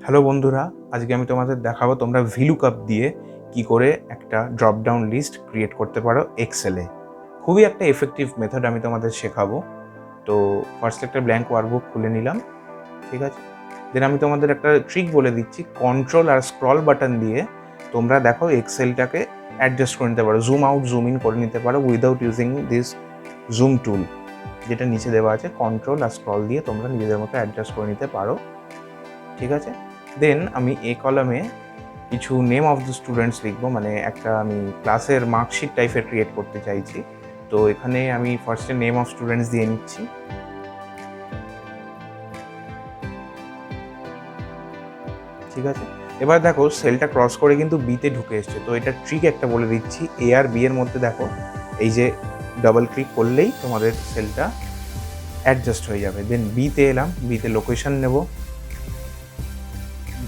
Hello বন্ধুরা, আজকে আমি তোমাদের দেখাবো তোমরা VLOOKUP দিয়ে কি করে একটা ড্রপ ডাউন লিস্ট ক্রিয়েট করতে পারো এক্সেলে। খুবই একটা এফেক্টিভ মেথড আমি তোমাদের শেখাবো। তো ফার্স্ট একটা ব্ল্যাঙ্ক ওয়ার্কবুক খুলে নিলাম, ঠিক আছে। দেন আমি তোমাদের একটা ট্রিক বলে দিচ্ছি, কন্ট্রোল আর স্ক্রল বাটন দিয়ে তোমরা দেখো এক্সেলটাকে অ্যাডজাস্ট করে নিতে পারো, জুম আউট জুম ইন করে নিতে পারো উইদাউট ইউজিং দিস জুম টুল, যেটা নিচে দেওয়া আছে। কন্ট্রোল আর স্ক্রল দিয়ে তোমরা নিজেদের মতো অ্যাডজাস্ট করে নিতে পারো, ঠিক আছে। দেন আমি এ কলামে কিছু নেম অফ দ্য স্টুডেন্টস লিখবো, মানে একটা আমি ক্লাসের মার্কশিট টাইপের ক্রিয়েট করতে চাইছি। তো এখানে আমি ফার্স্টে নেম অফ স্টুডেন্টস দিয়ে নিচ্ছি, ঠিক আছে। এবার দেখো সেলটা ক্রস করে কিন্তু বিতে ঢুকে এসছে। তো এটা ট্রিক একটা বলে দিচ্ছি, এ আর বি এর মধ্যে দেখো এই যে ডাবল ক্লিক করলেই তোমাদের সেলটা অ্যাডজাস্ট হয়ে যাবে। দেন বিতে এলাম, বিতে লোকেশন নেব।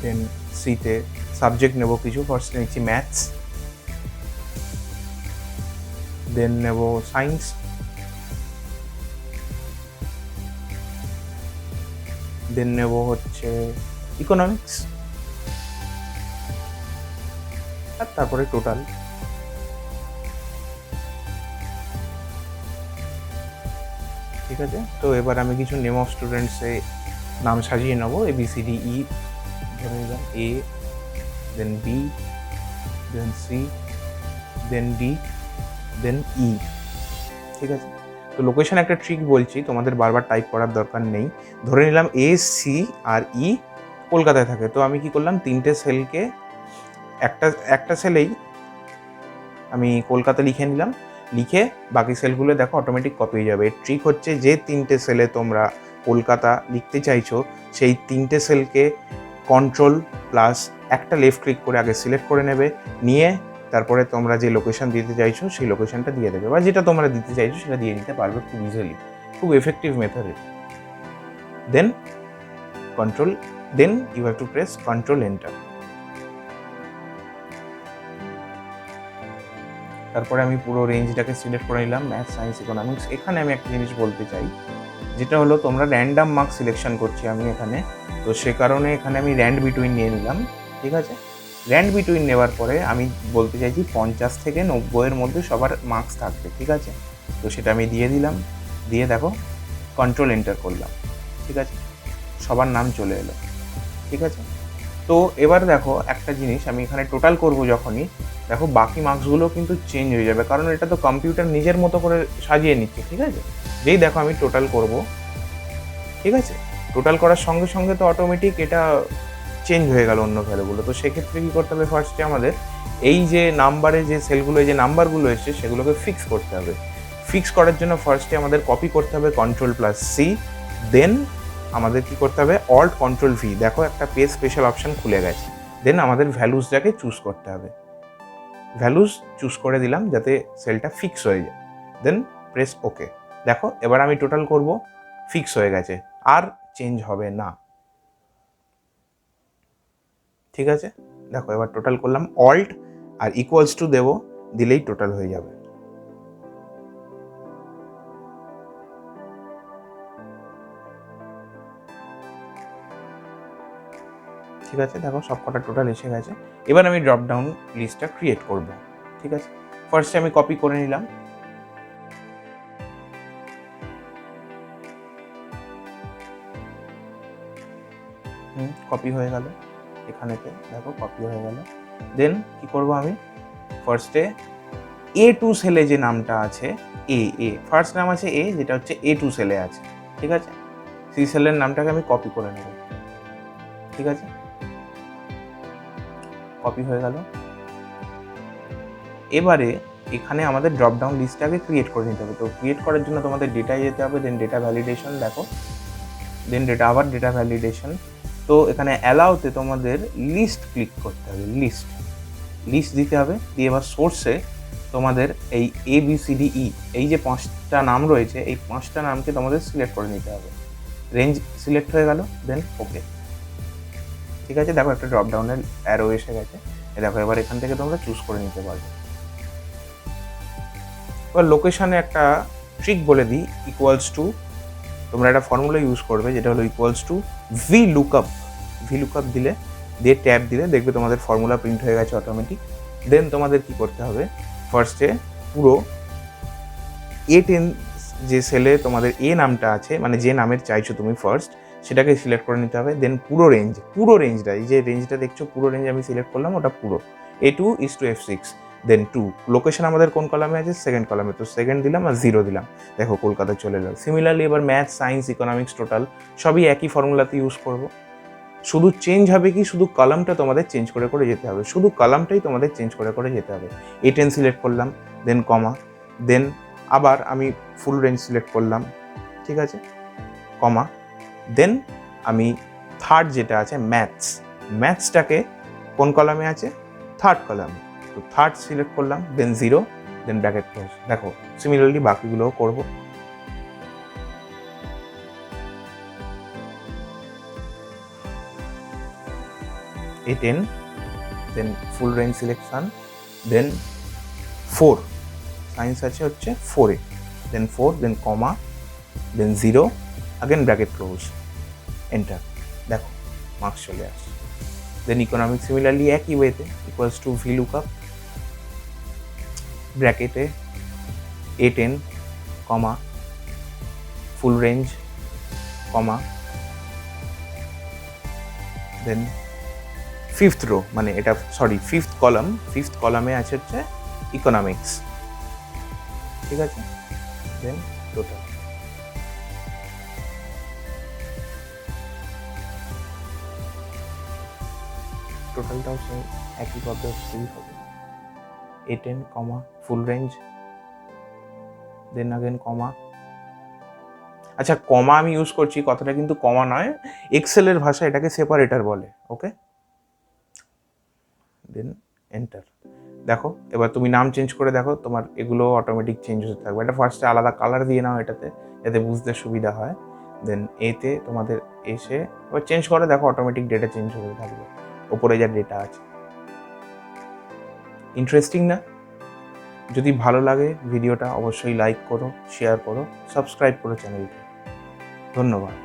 দেন সিতে সাবজেক্ট নেব কিছু, ফার্স্টে নিচ্ছি ম্যাথস, দেন নেব সায়েন্স, দেন নেব হচ্ছে ইকোনমিক্স, আর তারপরে টোটাল, ঠিক আছে। তো এবার আমি কিছু নেম অফ স্টুডেন্টসে নাম সাজিয়ে নেবো, ABCDE ধরে নিলাম, A, then B, then C, then D, then E, ঠিক আছে। তো লোকেশন একটা ট্রিক বলছি, তোমাদের বারবার টাইপ করার দরকার নেই। ধরে নিলাম A, C আর E কলকাতায় থাকে। তো আমি কি করলাম, তিনটে সেলকে একটা সেলেই আমি কলকাতা লিখে নিলাম, লিখে বাকি সেলগুলো দেখো অটোমেটিক কপি হয়ে যাবে। ট্রিক হচ্ছে, যে তিনটে সেলে তোমরা কলকাতা লিখতে চাইছো সেই তিনটে সেলকে কন্ট্রোল প্লাস একটা লেফট ক্লিক করে আগে সিলেক্ট করে নেবে, নিয়ে তারপরে তোমরা যে লোকেশন দিতে চাইছো সেই লোকেশনটা দিয়ে দেবে, বা যেটা তোমরা দিতে চাইছো সেটা দিয়ে দিতে পারবে খুব ইজিলি। খুব effective method. Then control, then you have to press control enter. তারপরে আমি পুরো রেঞ্জটাকে সিলেক্ট করে নিলাম, ম্যাথস, সায়েন্স, ইকোনমিক্স। এখানে আমি একটা জিনিস বলতে চাই, যেটা হলো তোমরা র্যান্ডাম মার্কস সিলেকশন করছি আমি এখানে, তো সে কারণে এখানে আমি র্যান্ড বিটুইন নিয়ে নিলাম, ঠিক আছে। র্যান্ড বিটুইন নেওয়ার পরে আমি বলতে চাইছি 50 থেকে 90-এর মধ্যে সবার মার্কস থাকবে, ঠিক আছে। তো সেটা আমি দিয়ে দিলাম, দিয়ে দেখো কন্ট্রোল এন্টার করলাম, ঠিক আছে। সবার নাম চলে এলো, ঠিক আছে। তো এবার দেখো একটা জিনিস, আমি এখানে টোটাল করব যখনই, দেখো বাকি মার্কসগুলো কিন্তু চেঞ্জ হয়ে যাবে, কারণ এটা তো কম্পিউটার নিজের মতো করে সাজিয়ে নিচ্ছে, ঠিক আছে। যেই দেখো আমি টোটাল করব, ঠিক আছে, টোটাল করার সঙ্গে সঙ্গে তো অটোমেটিক এটা চেঞ্জ হয়ে গেল অন্য ভ্যালুগুলো। তো সেক্ষেত্রে কী করতে হবে, ফার্স্টে আমাদের এই যে নাম্বারে যে সেলগুলো, যে নাম্বারগুলো এসছে সেগুলোকে ফিক্স করতে হবে। ফিক্স করার জন্য ফার্স্টে আমাদের কপি করতে হবে Ctrl+C, দেন আমাদের কি করতে হবে, Alt+Ctrl+V। দেখো একটা পেজ স্পেশাল অপশন খুলে গেছে। দেন আমাদের ভ্যালুসটাকে চুজ করতে হবে, ভ্যালুস চুজ করে দিলাম যাতে সেলটা ফিক্স হয়ে যায়। Then press okay. দেখো এবার আমি টোটাল করব, ফিক্স হয়ে গেছে, আর চেঞ্জ হবে না, ঠিক আছে। দেখো এবার টোটাল করলাম, অল্ট আর ইকুয়ালস টু দেবো, দিলেই টোটাল হয়ে যাবে, ঠিক আছে। দেখো সব কটা টোটাল এসে গেছে। এবার আমি ড্রপ ডাউন লিস্টটা ক্রিয়েট করব, ঠিক আছে। ফার্স্টে আমি কপি করে নিলাম, কপি হয়ে গেল, এখানেতে দেখো কপি হয়ে গেল। দেন কি করব, আমি ফার্স্টে A2 সেলে যে নামটা আছে, এ ফার্স্ট নাম আছে এ, যেটা হচ্ছে A2 সেলে আছে, ঠিক আছে। সি সেলের নামটাকে আমি কপি করে নেব, ঠিক আছে। কপি হয়ে গেল। এবারে এখানে আমাদের ড্রপ ডাউন লিস্টটাকে ক্রিয়েট করে নিতে হবে। তো ক্রিয়েট করার জন্য তোমাদের ডেটায় যেতে হবে, দেন ডেটা ভ্যালিডেশন, দেখো দেন ডেটা, আবার ডেটা ভ্যালিডেশন। তো এখানে অ্যালাউতে তোমাদের লিস্ট ক্লিক করতে হবে, লিস্ট দিতে হবে। দিয়ে এবার সোর্সে তোমাদের এই ABCDE এই যে 5টা নাম রয়েছে, এই 5টা নামকে তোমাদের সিলেক্ট করে নিতে হবে। রেঞ্জ সিলেক্ট হয়ে গেল, দেন ওকে, ঠিক আছে। দেখো একটা ড্রপ ডাউনের অ্যারো এসে গেছে, দেখো এবার এখান থেকে তোমরা চুজ করে নিতে পারবে। এবার লোকেশনে একটা ট্রিক বলে দিই, ইকুয়ালস টু, তোমরা একটা ফর্মুলা ইউজ করবে যেটা হলো ইকুয়ালস টু VLOOKUP VLOOKUP দিলে, দিয়ে ট্যাব দিলে দেখবে তোমাদের ফর্মুলা প্রিন্ট হয়ে গেছে অটোমেটিক। দেন তোমাদের কি করতে হবে, ফার্স্টে পুরো A10 যে সেলে তোমাদের এ নামটা আছে, মানে যে নামের চাইছো তুমি ফার্স্ট, সেটাকে সিলেক্ট করে নিতে হবে। দেন পুরো রেঞ্জটা, এই যে রেঞ্জটা দেখছো পুরো রেঞ্জ আমি সিলেক্ট করলাম, ওটা পুরো A2:F6। দেন 2 লোকেশন আমাদের কোন কলামে আছে, সেকেন্ড কলামে, তো সেকেন্ড দিলাম আর 0 দিলাম, দেখো কলকাতা চলে এলো। সিমিলারলি এবার ম্যাথ, সায়েন্স, ইকোনমিক্স টোটাল সবই একই ফর্মুলাতে ইউজ করবো। শুধু চেঞ্জ হবে কি, শুধু কলামটা তোমাদের চেঞ্জ করে করে যেতে হবে, শুধু কলামটাই তোমাদের চেঞ্জ করে করে যেতে হবে। A10 সিলেক্ট করলাম, দেন কমা, দেন আবার আমি ফুল রেঞ্জ সিলেক্ট করলাম, ঠিক আছে, কমা, দেন আমি থার্ড যেটা আছে ম্যাথসটাকে কোন কলামে আছে, থার্ড কলামে, তো থার্ড সিলেক্ট করলাম, দেন 0, দেন ব্র্যাকেট ক্লোজ। দেখো সিমিলারলি বাকিগুলোও করবো। A10, দেন ফুল রেঞ্জ সিলেকশন, দেন 4, সায়েন্স আছে হচ্ছে 4-এ, দেন 4, দেন কমা, দেন 0, আগেন ব্র্যাকেট ক্লোজ, এন্টার। দেখো মার্কস চলে আসছে। দেন ইকোনমিক্স সিমিলারলি একই ওয়েতে ইকুয়ালস টু VLOOKUP, ব্র্যাকেটে A10, কমা, ফুল রেঞ্জ, কমা, দেন ফিফথ রো, মানে এটা ফিফথ কলামে আছে হচ্ছে ইকোনমিক্স, ঠিক আছে, দেন টোটাল। টোটালটাও সেম একই পদ্ধতি হবে, A10, কমা, ফুল রেঞ্জ, দেন আগেন কমা। আচ্ছা, কমা আমি ইউজ করছি, কথাটা কিন্তু কমা নয়, এক্সেলের ভাষা এটাকে সেপারেটর বলে, ওকে, দেন এন্টার। দেখো এবার তুমি নাম চেঞ্জ করে দেখো, তোমার এগুলো অটোমেটিক চেঞ্জ হতে থাকবে। এটা ফার্স্টে আলাদা কালার দিয়ে নাও এটাতে, যাতে বুঝতে সুবিধা হয়। দেন এতে তোমাদের এসে এবার চেঞ্জ করে দেখো, অটোমেটিক ডেটা চেঞ্জ হতে থাকবে ওপরে যা ডেটা আছে। ইন্টারেস্টিং না? যদি ভালো লাগে ভিডিওটা অবশ্যই লাইক করো, শেয়ার করো, সাবস্ক্রাইব করো চ্যানেলকে। ধন্যবাদ।